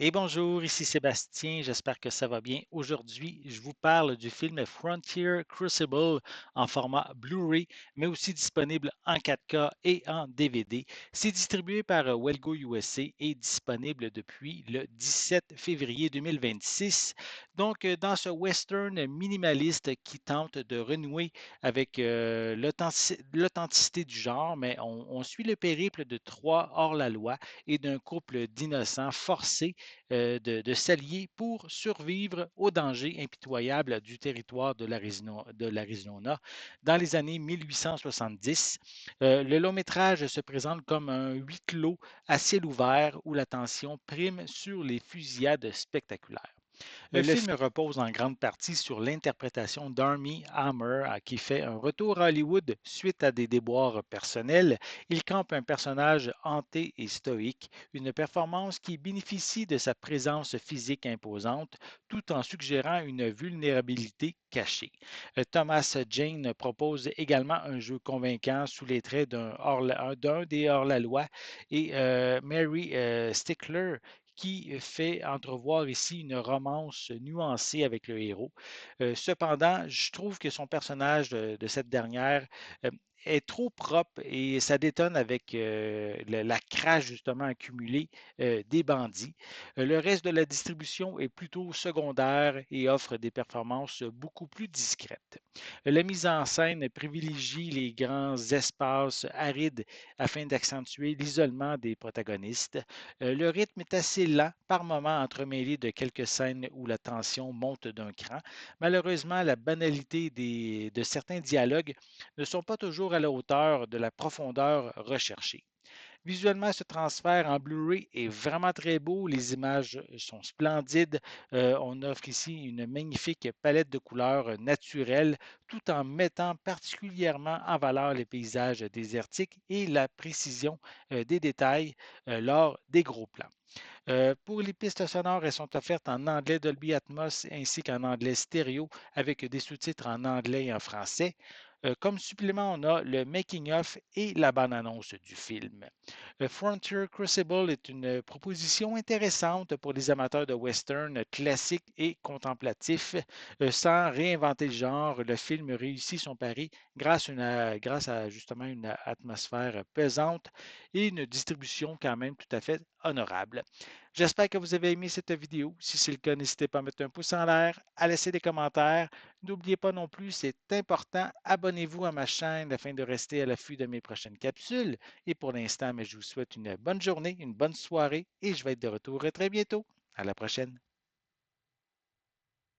Et bonjour, ici Sébastien, j'espère que ça va bien. Aujourd'hui, je vous parle du film Frontier Crucible en format Blu-ray, mais aussi disponible en 4K et en DVD. C'est distribué par Welgo USA et disponible depuis le 17 février 2026. Donc, dans ce western minimaliste qui tente de renouer avec l'authenticité du genre, mais on suit le périple de trois hors-la-loi et d'un couple d'innocents forcés de s'allier pour survivre aux dangers impitoyables du territoire de l'Arizona dans les années 1870. Le long métrage se présente comme un huis clos à ciel ouvert où la tension prime sur les fusillades spectaculaires. Le film repose en grande partie sur l'interprétation d'Armie Hammer, qui fait un retour à Hollywood suite à des déboires personnels. Il campe un personnage hanté et stoïque, une performance qui bénéficie de sa présence physique imposante tout en suggérant une vulnérabilité cachée. Thomas Jane propose également un jeu convaincant sous les traits d'un des hors-la-loi et Mary Stickler qui fait entrevoir ici une romance nuancée avec le héros. Cependant, je trouve que son personnage de cette dernière euh, est trop propre et ça détonne avec la crasse justement accumulée des bandits. Le reste de la distribution est plutôt secondaire et offre des performances beaucoup plus discrètes. La mise en scène privilégie les grands espaces arides afin d'accentuer l'isolement des protagonistes. Le rythme est assez lent, par moments entremêlé de quelques scènes où la tension monte d'un cran. Malheureusement, la banalité de certains dialogues ne sont pas toujours à la hauteur de la profondeur recherchée. Visuellement, ce transfert en Blu-ray est vraiment très beau. Les images sont splendides. On offre ici une magnifique palette de couleurs naturelles tout en mettant particulièrement en valeur les paysages désertiques et la précision des détails lors des gros plans. Pour les pistes sonores, elles sont offertes en anglais Dolby Atmos ainsi qu'en anglais stéréo avec des sous-titres en anglais et en français. Comme supplément, on a le making-of et la bande-annonce du film. Frontier Crucible est une proposition intéressante pour les amateurs de western classiques et contemplatifs. Sans réinventer le genre, le film réussit son pari grâce à justement une atmosphère pesante et une distribution quand même tout à fait honorable. J'espère que vous avez aimé cette vidéo. Si c'est le cas, n'hésitez pas à mettre un pouce en l'air, à laisser des commentaires. N'oubliez pas non plus, c'est important, abonnez-vous à ma chaîne afin de rester à l'affût de mes prochaines capsules. Et pour l'instant, mais je vous souhaite une bonne journée, une bonne soirée et je vais être de retour très bientôt. À la prochaine.